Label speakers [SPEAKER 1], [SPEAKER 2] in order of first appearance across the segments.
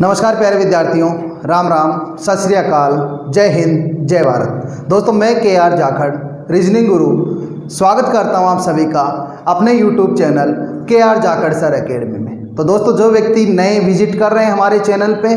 [SPEAKER 1] नमस्कार प्यारे विद्यार्थियों, राम राम, सत श्री अकाल, जय हिंद, जय भारत। दोस्तों मैं KR जाखड़ रीजनिंग गुरु स्वागत करता हूं आप सभी का अपने YouTube channel KR Jakhar sir academy में। तो दोस्तों जो व्यक्ति नए विजिट कर रहे हैं हमारे चैनल पे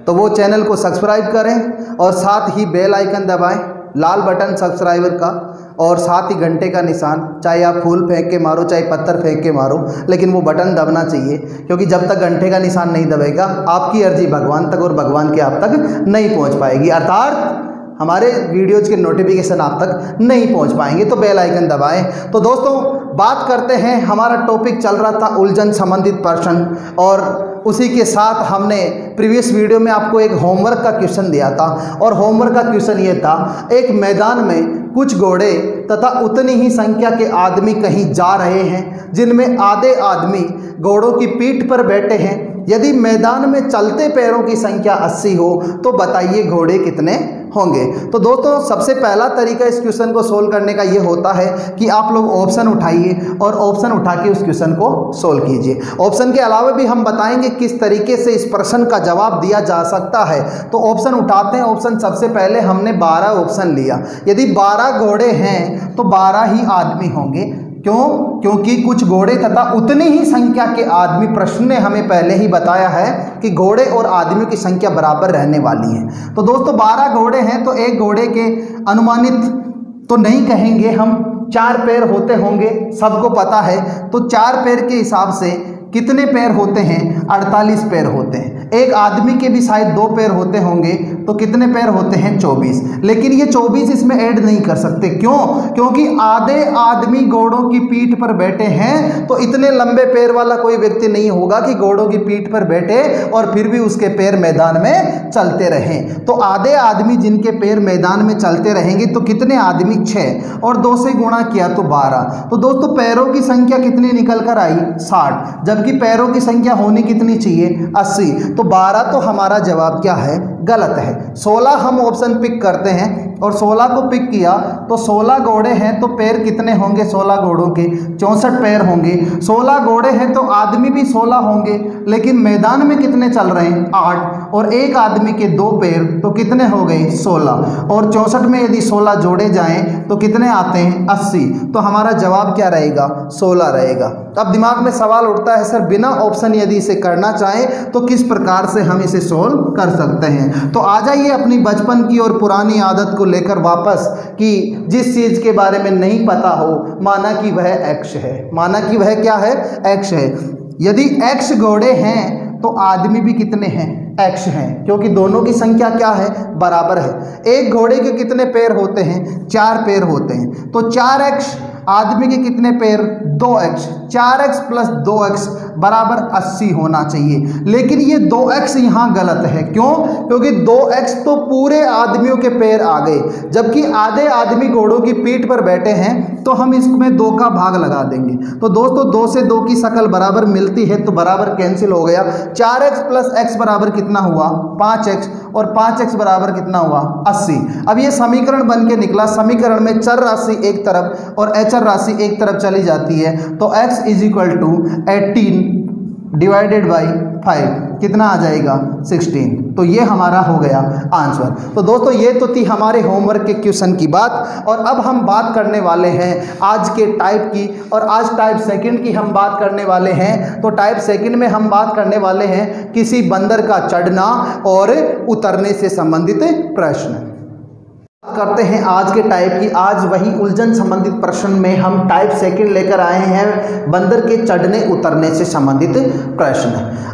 [SPEAKER 1] तो वो चैनल को सब्सक्राइब करें और साथ ही बेल आइकन दबाएं, लाल बटन सब्सक्राइबर का, और साथ ही घंटे का निशान। चाहे आप फूल फेंक के मारो, चाहे पत्थर फेंक के मारो, लेकिन वो बटन दबना चाहिए, क्योंकि जब तक घंटे का निशान नहीं दबेगा आपकी अर्जी भगवान तक और भगवान के आप तक नहीं पहुंच पाएगी, अर्थात हमारे वीडियोज़ के नोटिफिकेशन आप तक नहीं पहुंच पाएंगे। तो बेल आइकन दबाएं। तो दोस्तों बात करते हैं, हमारा टॉपिक चल रहा था उलझन संबंधित प्रश्न, और उसी के साथ हमने प्रीवियस वीडियो में आपको एक होमवर्क का क्वेश्चन दिया था। और होमवर्क का क्वेश्चन ये था, एक मैदान में कुछ घोड़े तथा उतनी ही संख्या के आदमी कहीं जा रहे हैं, जिनमें आधे आदमी घोड़ों की पीठ पर बैठे हैं। यदि मैदान में चलते पैरों की संख्या 80 हो तो बताइए घोड़े कितने होंगे। तो दोस्तों सबसे पहला तरीका इस क्वेश्चन को सोल्व करने का ये होता है कि आप लोग ऑप्शन उठाइए और ऑप्शन उठा के उस क्वेश्चन को सोल्व कीजिए। ऑप्शन के अलावा भी हम बताएंगे किस तरीके से इस प्रश्न का जवाब दिया जा सकता है। तो ऑप्शन उठाते हैं। ऑप्शन सबसे पहले हमने 12 ऑप्शन लिया। यदि 12 घोड़े हैं तो 12 ही आदमी होंगे। क्यों? क्योंकि कुछ घोड़े तथा उतनी ही संख्या के आदमी, प्रश्न ने हमें पहले ही बताया है कि घोड़े और आदमियों की संख्या बराबर रहने वाली है। तो दोस्तों 12 घोड़े हैं तो एक घोड़े के अनुमानित तो नहीं कहेंगे हम, 4 पैर होते होंगे, सबको पता है। तो 4 पैर के हिसाब से कितने पैर होते हैं? 48 पैर होते हैं। एक आदमी के भी शायद 2 पैर होते होंगे, तो कितने पैर होते हैं? 24। लेकिन ये 24 इसमें ऐड नहीं कर सकते। क्यों? क्योंकि आधे आदमी घोड़ों की पीठ पर बैठे हैं, तो इतने लंबे पैर वाला कोई व्यक्ति नहीं होगा कि घोड़ों की पीठ पर बैठे और फिर भी उसके पैर मैदान में चलते रहें। तो आधे आदमी जिनके पैर मैदान में चलते रहेंगे, तो कितने आदमी? 6, और 2 से गुणा किया तो 12। तो दोस्तों पैरों की संख्या कितनी निकल कर आई? 60, जबकि पैरों की संख्या होनी कितनी चाहिए? 80। तो 12 तो हमारा जवाब क्या है? गलत है। 16 हम ऑप्शन पिक करते हैं, और 16 को पिक किया तो 16 घोड़े हैं तो पैर कितने होंगे? 16 घोड़ों के 64 पैर होंगे। 16 घोड़े हैं तो आदमी भी 16 होंगे, लेकिन मैदान में कितने चल रहे हैं? 8, और एक आदमी के 2 पैर, तो कितने हो गए? 16, और 64 में यदि 16 जोड़े जाएं तो कितने आते हैं? 80। तो हमारा जवाब क्या रहेगा? 16 रहेगा। अब दिमाग में सवाल उठता है, सर बिना ऑप्शन यदि इसे करना चाहें तो किस प्रकार से हम इसे सोल्व कर सकते हैं? तो आ जाइए अपनी बचपन की और पुरानी आदत को लेकर वापस, कि जिस चीज के बारे में नहीं पता हो, माना कि वह एक्स है। माना कि वह क्या है? एक्स है। यदि एक्स घोड़े हैं तो आदमी भी कितने हैं? एक्स हैं, क्योंकि दोनों की संख्या क्या है? बराबर है। एक घोड़े के कितने पैर होते हैं? 4 पैर होते हैं। तो 4x, आदमी के कितने पैर? 2x। 4x प्लस 2x बराबर 80 होना चाहिए। लेकिन ये 2x यहाँ गलत है। क्यों? क्योंकि 2x तो पूरे आदमियों के पैर आ गए, जबकि आधे आदमी घोड़ों की पीठ पर बैठे हैं, तो हम इसमें 2 का भाग लगा देंगे। तो दोस्तों 2 से 2 की शकल बराबर मिलती है, तो बराबर कैंसिल हो गया। 4x प्लस x बराबर कितना हुआ? 5x, और 5x बराबर कितना हुआ? 80। अब ये समीकरण बन के निकला। समीकरण में चर राशि एक तरफ और अचर राशि एक तरफ चली जाती है, तो x is equal to 18 divided by 5 कितना आ जाएगा? 16। तो ये हमारा हो गया आंसर। तो दोस्तों ये तो थी हमारे होमवर्क के क्वेश्चन की बात। और अब हम बात करने वाले हैं आज के टाइप की, और आज टाइप सेकंड की हम बात करने वाले हैं। तो टाइप सेकंड में हम बात करने वाले हैं किसी बंदर का चढ़ना और उतरने से संबंधित प्रश्न करते हैं आज के टाइप की। आज वही उलझन संबंधित प्रश्न में हम टाइप सेकंड लेकर आए हैं, बंदर के चढ़ने उतरने से संबंधित प्रश्न।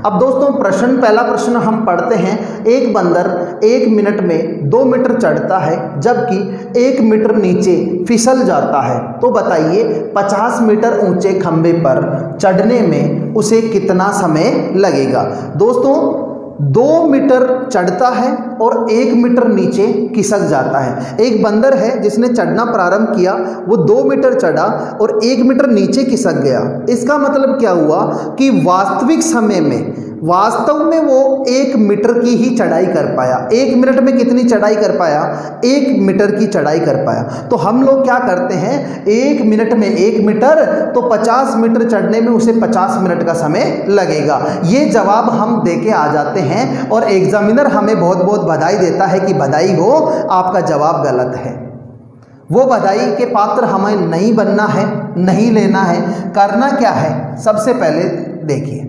[SPEAKER 1] अब दोस्तों पहला प्रश्न हम पढ़ते हैं। एक बंदर 1 मिनट में 2 मीटर चढ़ता है, जबकि 1 मीटर नीचे फिसल जाता है। तो बताइए 50 मीटर ऊंचे खंभे पर चढ़ने में उसे कितना समय लगेगा? दोस्तों 2 मीटर चढ़ता है और 1 मीटर नीचे खिसक जाता है। एक बंदर है जिसने चढ़ना प्रारंभ किया, वो 2 मीटर चढ़ा और 1 मीटर नीचे खिसक गया। इसका मतलब क्या हुआ कि वास्तविक समय में वास्तव में वो 1 मीटर की ही चढ़ाई कर पाया। 1 मिनट में कितनी चढ़ाई कर पाया? 1 मीटर की चढ़ाई कर पाया। तो हम लोग क्या करते हैं, 1 मिनट में 1 मीटर, तो 50 मीटर चढ़ने में उसे 50 मिनट का समय लगेगा। ये जवाब हम देके आ जाते हैं और एग्जामिनर हमें बहुत बहुत बधाई देता है कि बधाई हो, आपका जवाब गलत है। वो बधाई के पात्र हमें नहीं बनना है, नहीं लेना है। करना क्या है, सबसे पहले देखिए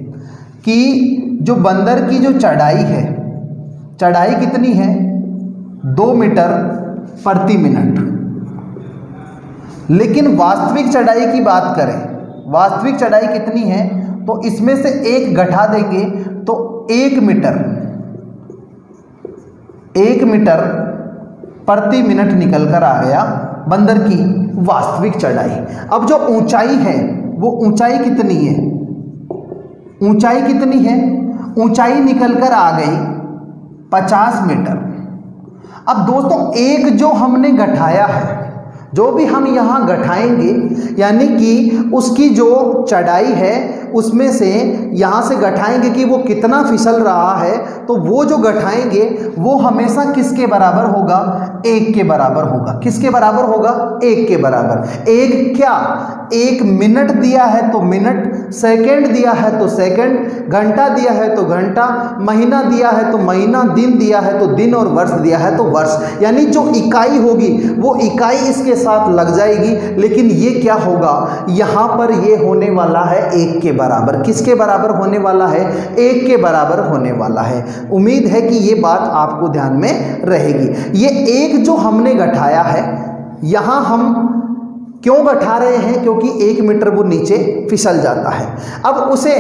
[SPEAKER 1] कि जो बंदर की जो चढ़ाई है, चढ़ाई कितनी है? 2 मीटर प्रति मिनट। लेकिन वास्तविक चढ़ाई की बात करें, वास्तविक चढ़ाई कितनी है? तो इसमें से 1 घटा देंगे तो 1 मीटर प्रति मिनट निकल कर आ गया बंदर की वास्तविक चढ़ाई। अब जो ऊंचाई है, वो ऊंचाई कितनी है? ऊंचाई कितनी है? ऊंचाई निकल कर आ गई 50 मीटर। अब दोस्तों एक जो हमने घटाया है, जो भी हम यहाँ घटाएंगे, यानी कि उसकी जो चढ़ाई है उसमें से यहाँ से घटाएंगे कि वो कितना फिसल रहा है, तो वो जो घटाएंगे वो हमेशा किसके बराबर होगा? 1 के बराबर होगा। किसके बराबर होगा? 1 के बराबर। 1 क्या? 1 मिनट दिया है तो मिनट, सेकंड दिया है तो सेकंड, घंटा दिया है तो घंटा, महीना दिया है तो महीना, दिन दिया है तो दिन, और वर्ष दिया है तो वर्ष। यानी जो इकाई होगी वो इकाई इसके साथ लग जाएगी। लेकिन ये क्या होगा, यहाँ पर ये होने वाला है 1 के बराबर। किसके बराबर होने वाला है? 1 के बराबर होने वाला है। उम्मीद है कि ये बात आपको ध्यान में रहेगी। ये 1 जो हमने घटाया है, यहाँ हम क्यों घटा रहे हैं? क्योंकि 1 मीटर वो नीचे फिसल जाता है। अब उसे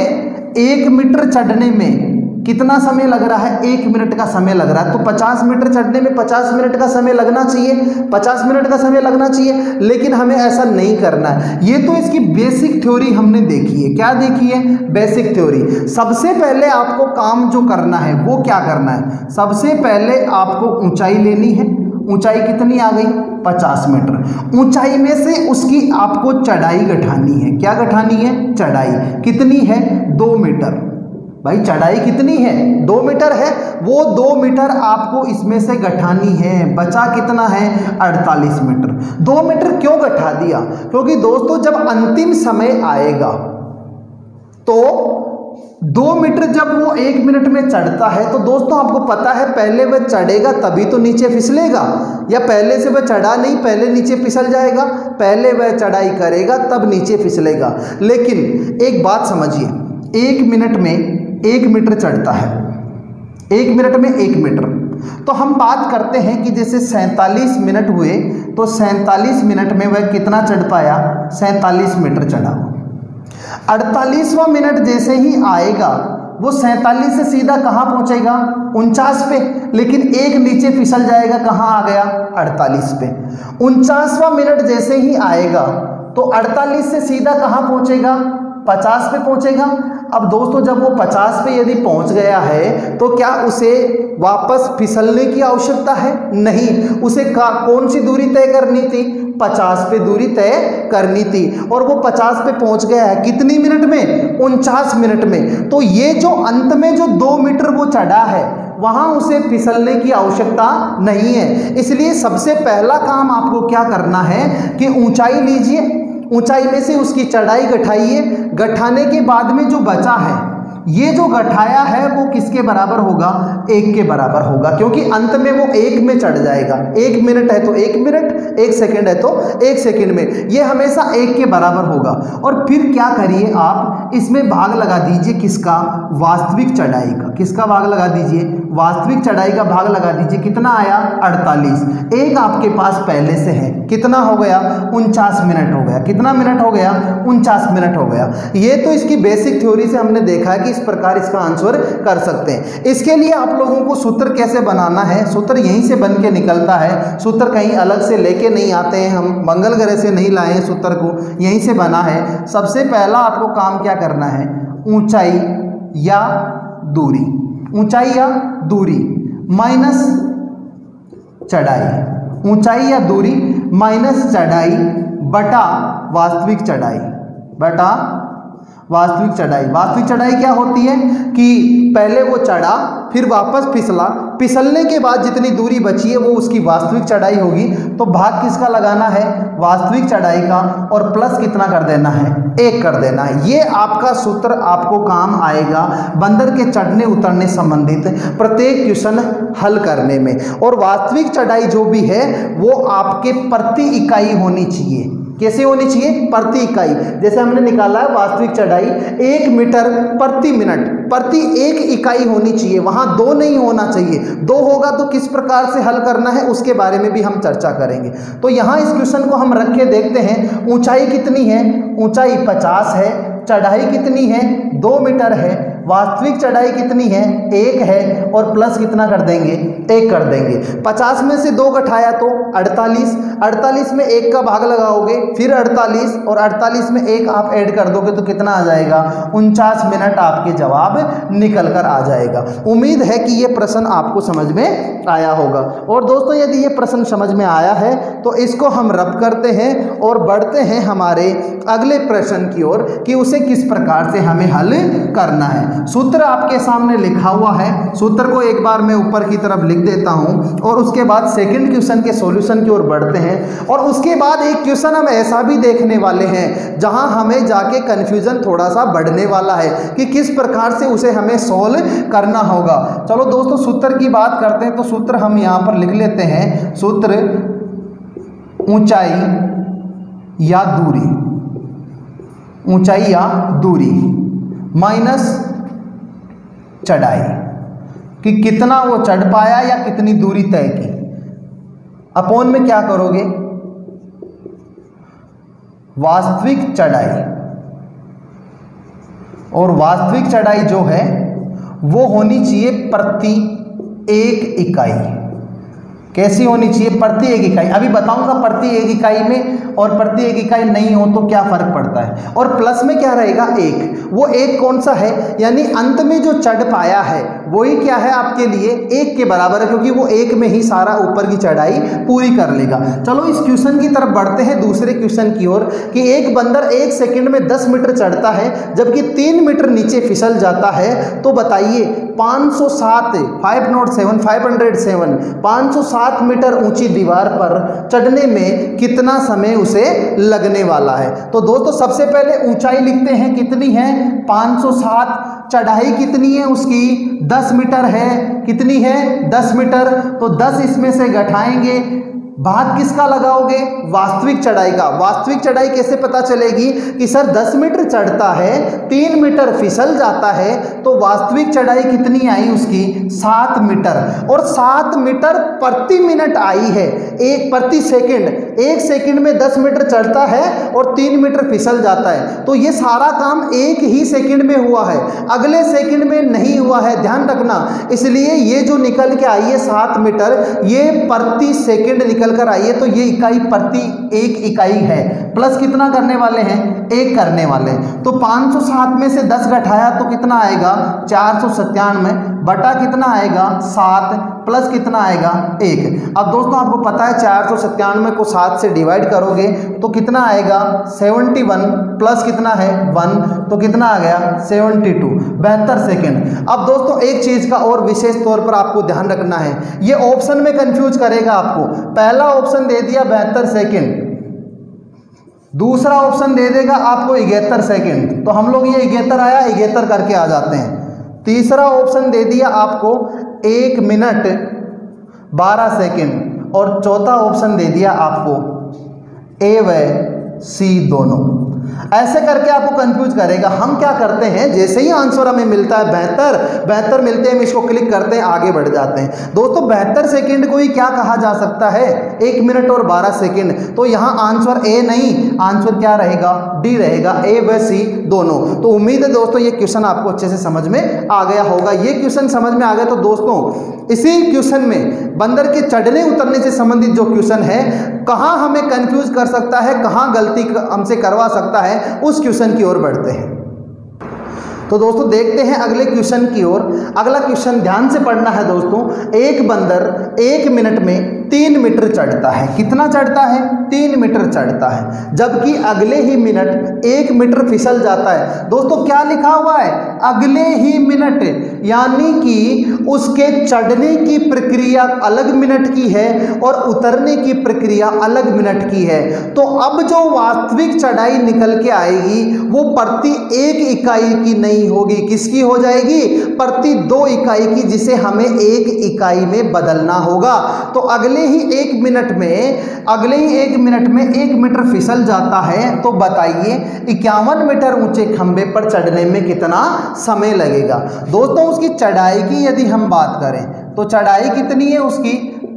[SPEAKER 1] 1 मीटर चढ़ने में कितना समय लग रहा है? 1 मिनट का समय लग रहा है। तो 50 मीटर चढ़ने में 50 मिनट का समय लगना चाहिए, 50 मिनट का समय लगना चाहिए। लेकिन हमें ऐसा नहीं करना है। ये तो इसकी बेसिक थ्योरी हमने देखी है। क्या देखी है? Basic theory. सबसे पहले आपको काम जो करना है वो क्या करना है? सबसे पहले आपको ऊंचाई लेनी है। ऊंचाई कितनी आ गई? 50 मीटर। ऊंचाई में से उसकी आपको चढ़ाई घटानी है। क्या घटानी है? चढ़ाई कितनी है? 2 मीटर। भाई चढ़ाई कितनी है? 2 मीटर है। वो 2 मीटर आपको इसमें से घटानी है। बचा कितना है? 48 मीटर। 2 मीटर क्यों घटा दिया? क्योंकि दोस्तों जब अंतिम समय आएगा तो 2 मीटर जब वो 1 मिनट में चढ़ता है, तो दोस्तों आपको पता है पहले वह चढ़ेगा तभी तो नीचे फिसलेगा, या पहले से वह चढ़ा नहीं पहले नीचे फिसल जाएगा? पहले वह चढ़ाई करेगा तब नीचे फिसलेगा। लेकिन एक बात समझिए, 1 मिनट में 1 मीटर चढ़ता है, 1 मिनट में 1 मीटर। तो हम बात करते हैं कि जैसे 47 मिनट हुए, तो 47 मिनट में वह कितना चढ़ पाया? 47 मीटर चढ़ा। 48वां मिनट जैसे ही आएगा, वो 47 से सीधा कहाँ पहुँचेगा? 49 पे। लेकिन 1 नीचे फिसल जाएगा, कहाँ आ गया? 48 पे। 49वां मिनट जैसे ही आएगा तो 48 से सीधा कहाँ पहुँचेगा? 50 पे पहुँचेगा। अब दोस्तों जब वो 50 पे यदि पहुंच गया है, तो क्या उसे वापस फिसलने की आवश्यकता है? नहीं। उसे कौन सी दूरी तय करनी थी? 50 पे दूरी तय करनी थी। और वो 50 पे पहुंच गया है कितनी मिनट में? 49 मिनट में। तो ये जो अंत में जो 2 मीटर वो चढ़ा है, वहां उसे फिसलने की आवश्यकता नहीं है। इसलिए सबसे पहला काम आपको क्या करना है कि ऊंचाई लीजिए, ऊंचाई में से उसकी चढ़ाई घटाइए। घटाने के बाद में जो बचा है, ये जो घटाया है वो किसके बराबर होगा? 1 के बराबर होगा। क्योंकि अंत में वो 1 में चढ़ जाएगा। 1 मिनट है तो 1 मिनट, 1 सेकंड है तो 1 सेकंड में, ये हमेशा 1 के बराबर होगा। और फिर क्या करिए, आप इसमें भाग लगा दीजिए किसका? वास्तविक चढ़ाई का। किसका भाग लगा दीजिए? वास्तविक चढ़ाई का भाग लगा दीजिए। कितना आया? 48। 1 आपके पास पहले से है, कितना हो गया? 49 मिनट हो गया। कितना मिनट हो गया? 49 मिनट हो गया। ये तो इसकी बेसिक थ्योरी से हमने देखा है कि इस प्रकार इसका आंसर कर सकते हैं। इसके लिए आप लोगों को सूत्र कैसे बनाना है, सूत्र यहीं से बन के निकलता है। सूत्र कहीं अलग से लेके नहीं आते हैं, हम मंगल ग्रह से नहीं लाए हैं सूत्र को, यहीं से बना है। सबसे पहला आपको काम क्या करना है? ऊंचाई या दूरी, ऊंचाई या दूरी माइनस चढ़ाई, ऊंचाई या दूरी माइनस चढ़ाई बटा वास्तविक चढ़ाई, बटा वास्तविक चढ़ाई। वास्तविक चढ़ाई क्या होती है कि पहले वो चढ़ा, फिर वापस फिसला, फिसलने के बाद जितनी दूरी बची है वो उसकी वास्तविक चढ़ाई होगी। तो भाग किसका लगाना है, वास्तविक चढ़ाई का, और प्लस कितना कर देना है, 1 कर देना है। ये आपका सूत्र आपको काम आएगा बंदर के चढ़ने उतरने संबंधित प्रत्येक क्वेश्चन हल करने में। और वास्तविक चढ़ाई जो भी है वो आपके प्रति इकाई होनी चाहिए। कैसे होनी चाहिए, प्रति इकाई। जैसे हमने निकाला है वास्तविक चढ़ाई 1 मीटर प्रति मिनट, प्रति 1 इकाई होनी चाहिए, वहां 2 नहीं होना चाहिए। 2 होगा तो किस प्रकार से हल करना है उसके बारे में भी हम चर्चा करेंगे। तो यहां इस क्वेश्चन को हम रख के देखते हैं। ऊंचाई कितनी है, ऊंचाई 50 है, चढ़ाई कितनी है, 2 मीटर है, वास्तविक चढ़ाई कितनी है, 1 है, और प्लस कितना कर देंगे, 1 कर देंगे। 50 में से 2 घटाया तो 48, 48 में 1 का भाग लगाओगे, फिर 48, और 48 में 1 आप ऐड कर दोगे तो कितना आ जाएगा, 49 मिनट आपके जवाब निकल कर आ जाएगा। उम्मीद है कि ये प्रश्न आपको समझ में आया होगा। और दोस्तों यदि ये प्रश्न समझ में आया है तो इसको हम रब करते हैं और बढ़ते हैं हमारे अगले प्रश्न की ओर कि उसे किस प्रकार से हमें हल करना है। सूत्र आपके सामने लिखा हुआ है, सूत्र को एक बार मैं ऊपर की तरफ लिख देता हूं और उसके बाद सेकंड क्वेश्चन के सॉल्यूशन की ओर बढ़ते हैं। और उसके बाद एक क्वेश्चन हम ऐसा भी देखने वाले हैं जहां हमें जाके कंफ्यूजन थोड़ा सा बढ़ने वाला है कि किस प्रकार से उसे हमें सॉल्व करना होगा। चलो दोस्तों सूत्र की बात करते हैं। तो सूत्र हम यहां पर लिख लेते हैं। सूत्र ऊंचाई या दूरी, ऊंचाई या दूरी माइनस चढ़ाई, कि कितना वो चढ़ पाया या कितनी दूरी तय की, अपोन में क्या करोगे, वास्तविक चढ़ाई। और वास्तविक चढ़ाई जो है वो होनी चाहिए प्रति 1 इकाई। कैसी होनी चाहिए, प्रति 1 इकाई। अभी बताऊंगा प्रति 1 इकाई में और प्रति 1 इकाई नहीं हो तो क्या फर्क पड़ता है। और प्लस में क्या रहेगा, 1। वो 1 कौन सा है, यानी अंत में जो चढ़ पाया है वही क्या है आपके लिए 1 के बराबर है, क्योंकि वो 1 में ही सारा ऊपर की चढ़ाई पूरी कर लेगा। चलो इस क्वेश्चन की तरफ बढ़ते हैं दूसरे क्वेश्चन की ओर कि एक बंदर 1 सेकंड में 10 मीटर चढ़ता है जबकि 3 मीटर नीचे फिसल जाता है। तो बताइए 507 मीटर ऊंची दीवार पर चढ़ने में कितना समय उसे लगने वाला है। तो दोस्तों सबसे पहले ऊंचाई लिखते हैं, कितनी है, 507। चढ़ाई कितनी है उसकी, 10 मीटर है, कितनी है, 10 मीटर। तो 10 इसमें से घटाएंगे, भाग किसका लगाओगे, वास्तविक चढ़ाई का। वास्तविक चढ़ाई कैसे पता चलेगी कि सर 10 मीटर चढ़ता है, 3 मीटर फिसल जाता है, तो वास्तविक चढ़ाई कितनी आई उसकी, 7 मीटर। और 7 मीटर प्रति मिनट आई है, 1 प्रति सेकंड। 1 सेकंड में 10 मीटर चढ़ता है और 3 मीटर फिसल जाता है। तो ये सारा काम 1 ही सेकंड में हुआ है, अगले सेकंड में नहीं हुआ है, ध्यान रखना। इसलिए ये जो निकल के आई है 7 मीटर, ये प्रति सेकंड निकल कर आई है, तो ये इकाई प्रति 1 इकाई है। प्लस कितना करने वाले हैं, 1 करने वाले हैं। तो 507 में से 10 घटाया तो कितना आएगा, 497 बटा कितना आएगा, 7, प्लस कितना आएगा, 1। अब दोस्तों आपको पता है 497 को 7 से डिवाइड करोगे तो कितना आएगा, 71, प्लस कितना है 1, तो कितना आ गया 72, 72 सेकेंड। अब दोस्तों एक चीज का और विशेष तौर पर आपको ध्यान रखना है, ये ऑप्शन में कंफ्यूज करेगा आपको। पहला ऑप्शन दे दिया 72 सेकेंड, दूसरा ऑप्शन दे देगा आपको 71 सेकेंड, तो हम लोग ये 71 आया 71 करके आ जाते हैं। तीसरा ऑप्शन दे दिया आपको 1 मिनट 12 सेकेंड, और चौथा ऑप्शन दे दिया आपको ए व सी दोनों। ऐसे करके आपको कंफ्यूज करेगा। हम क्या करते हैं, जैसे ही आंसर हमें मिलता है 72 मिलते हैं, हम इसको क्लिक करते हैं, आगे बढ़ जाते हैं। दोस्तों 72 सेकंड को ही क्या कहा जा सकता है, 1 मिनट और 12 सेकंड। तो यहाँ आंसर ए नहीं, आंसर क्या रहेगा, डी रहेगा, ए व सी दोनों। तो उम्मीद है दोस्तों ये क्वेश्चन आपको अच्छे से समझ में आ गया होगा। ये क्वेश्चन समझ में आ गया तो दोस्तों इसी क्वेश्चन में बंदर के चढ़ने उतरने से संबंधित जो क्वेश्चन है, कहाँ हमें कंफ्यूज कर सकता है, कहाँ गलती हमसे करवा सकता है, उस क्वेश्चन की ओर बढ़ते हैं। तो दोस्तों देखते हैं अगले क्वेश्चन की ओर। अगला क्वेश्चन ध्यान से पढ़ना है दोस्तों। एक बंदर 1 मिनट में 3 मीटर चढ़ता है। कितना चढ़ता है? 3 मीटर चढ़ता है, जबकि अगले ही मिनट 1 मीटर फिसल जाता है। दोस्तों क्या लिखा हुआ है? अगले ही मिनट, यानी कि उसके चढ़ने की प्रक्रिया अलग मिनट की है और उतरने की प्रक्रिया अलग मिनट की है। तो अब जो वास्तविक चढ़ाई निकल के आएगी वो प्रति 1 इकाई की नहीं होगी। किसकी हो जाएगी? प्रति 2 इकाई की, जिसे हमें 1 इकाई में बदलना होगा। तो अगले ही 1 मिनट में 1 मीटर फिसल जाता है। तो बताइए 51 मीटर ऊंचे खंबे पर चढ़ने में कितना समय लगेगा? दोस्तों उसकी चढ़ाई की यदि हम बात करें तो चढ़ाई कितनी है उसकी?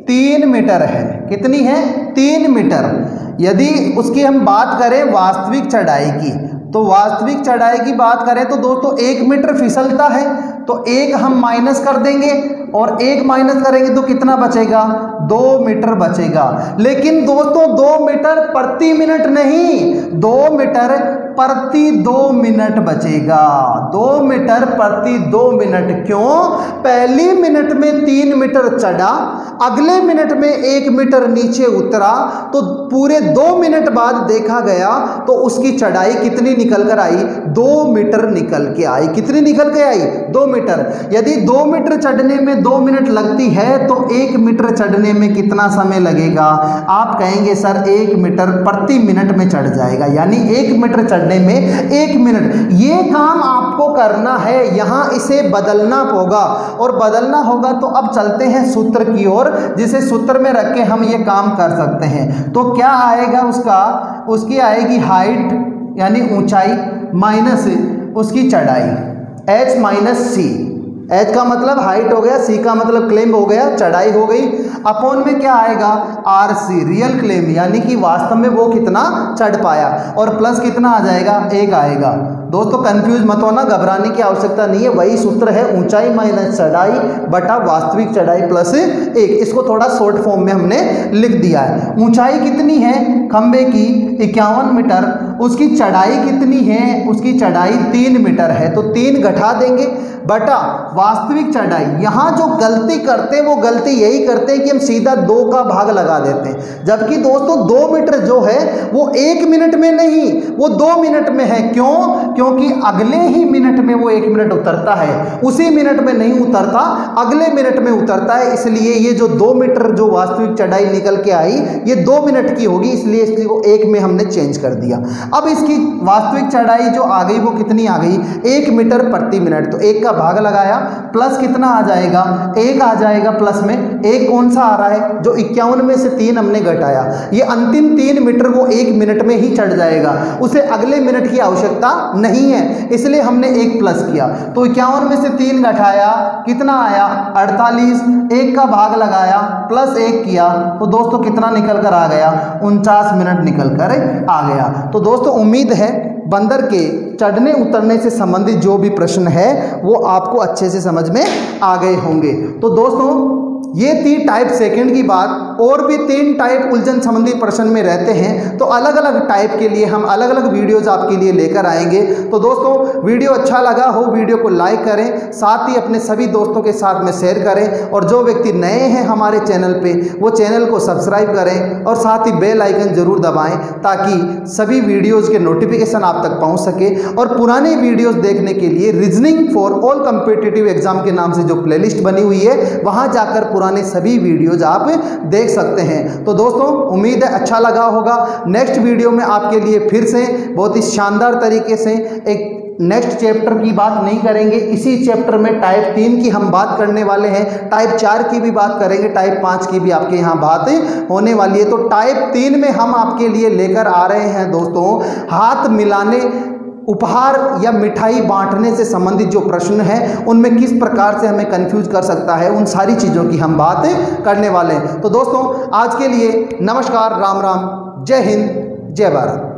[SPEAKER 1] 3 मीटर है। कितनी है? 3 मीटर। यदि उसकी हम बात करें वास्तविक चढ़ाई की, तो वास्तविक चढ़ाई की बात करें तो दोस्तों 1 मीटर फिसलता है, तो 1 हम माइनस कर देंगे और 1 माइनस करेंगे तो कितना बचेगा? 2 मीटर बचेगा। लेकिन दोस्तों 2 मीटर प्रति मिनट नहीं, 2 मीटर प्रति 2 मिनट बचेगा। 2 मीटर प्रति 2 मिनट। क्यों? पहली मिनट में 3 मीटर चढ़ा, अगले मिनट में 1 मीटर नीचे उतरा, तो पूरे 2 मिनट बाद देखा गया तो उसकी चढ़ाई कितनी निकल कर आई? 2 मीटर निकल के आई। कितनी निकल के आई? 2 मीटर। यदि 2 मीटर चढ़ने में 2 मिनट लगती है तो 1 मीटर चढ़ने में कितना समय लगेगा? आप कहेंगे सर 1 मीटर प्रति मिनट में चढ़ जाएगा, यानी 1 मीटर चढ़ने में 1 मिनट। ये काम आपको करना है, यहां इसे बदलना होगा और बदलना होगा। तो अब चलते हैं सूत्र की ओर, जिसे सूत्र में रख के हम ये काम कर सकते हैं। तो क्या आएगा उसकी आएगी हाइट यानी ऊंचाई माइनस उसकी चढ़ाई, h माइनस सी। एच का मतलब हाइट हो गया, सी का मतलब क्लेम हो गया, चढ़ाई हो गई, अपॉन में क्या आएगा? आर सी, रियल क्लेम, यानी कि वास्तव में वो कितना चढ़ पाया, और प्लस कितना आ जाएगा? 1 आएगा। दोस्तों कंफ्यूज मत होना, घबराने की आवश्यकता नहीं है, वही सूत्र है, ऊंचाई माइनस चढ़ाई बटा वास्तविक चढ़ाई प्लस 1। इसको थोड़ा शॉर्ट फॉर्म में हमने लिख दिया है। ऊंचाई कितनी है खंबे की? 51 मीटर। उसकी चढ़ाई कितनी है? उसकी चढ़ाई 3 मीटर है, तो 3 घटा देंगे बटा वास्तविक चढ़ाई। यहाँ जो गलती करते हैं वो गलती यही करते हैं कि हम सीधा 2 का भाग लगा देते हैं, जबकि दोस्तों 2 मीटर जो है वो 1 मिनट में नहीं, वो 2 मिनट में है। क्यों? क्योंकि अगले ही मिनट में वो 1 मिनट उतरता है, उसी मिनट में नहीं उतरता, अगले मिनट में उतरता है। इसलिए ये जो 2 मीटर जो वास्तविक चढ़ाई निकल के आई ये 2 मिनट की होगी, इसलिए इसको 1 में हमने चेंज कर दिया। अब इसकी वास्तविक चढ़ाई जो आ गई वो कितनी आ गई? 1 मीटर प्रति मिनट। तो 1 का भाग लगाया, प्लस कितना आ जाएगा? 1 आ जाएगा प्लस में। 1 कौन सा आ रहा है? जो 51 में से 3 हमने घटाया, ये अंतिम 3 मीटर वो 1 मिनट में ही चढ़ जाएगा, उसे अगले मिनट की आवश्यकता नहीं है, इसलिए हमने 1 प्लस किया। तो 51 में से 3 घटाया, कितना आया? 48। 1 का भाग लगाया, प्लस 1 किया, तो दोस्तों कितना निकल कर आ गया? 49 मिनट निकल कर आ गया। तो दोस्तों उम्मीद है बंदर के चढ़ने उतरने से संबंधित जो भी प्रश्न है वो आपको अच्छे से समझ में आ गए होंगे। तो दोस्तों ये थी टाइप सेकंड की बात। और भी 3 टाइप उलझन संबंधी प्रश्न में रहते हैं, तो अलग अलग टाइप के लिए हम अलग अलग वीडियोज आपके लिए लेकर आएंगे। तो दोस्तों वीडियो अच्छा लगा हो वीडियो को लाइक करें, साथ ही अपने सभी दोस्तों के साथ में शेयर करें, और जो व्यक्ति नए हैं हमारे चैनल पे वो चैनल को सब्सक्राइब करें और साथ ही बेल आइकन जरूर दबाएं, ताकि सभी वीडियोज़ के नोटिफिकेशन आप तक पहुँच सके। और पुराने वीडियोज़ देखने के लिए reasoning for all competitive exam के नाम से जो प्लेलिस्ट बनी हुई है वहाँ जाकर पुराने सभी वीडियोज आप देख सकते हैं। तो दोस्तों उम्मीद है अच्छा लगा होगा। नेक्स्ट वीडियो में आपके लिए फिर से बहुत ही शानदार तरीके से एक नेक्स्ट चैप्टर की बात नहीं करेंगे, इसी चैप्टर में टाइप 3 की हम बात करने वाले हैं, टाइप 4 की भी बात करेंगे, टाइप 5 की भी आपके यहाँ बात होने वाली है। तो टाइप 3 में हम आपके लिए लेकर आ रहे हैं दोस्तों हाथ मिलाने, उपहार या मिठाई बांटने से संबंधित जो प्रश्न हैं उनमें किस प्रकार से हमें कंफ्यूज कर सकता है, उन सारी चीज़ों की हम बात करने वाले हैं। तो दोस्तों आज के लिए नमस्कार, राम राम, जय हिंद, जय भारत।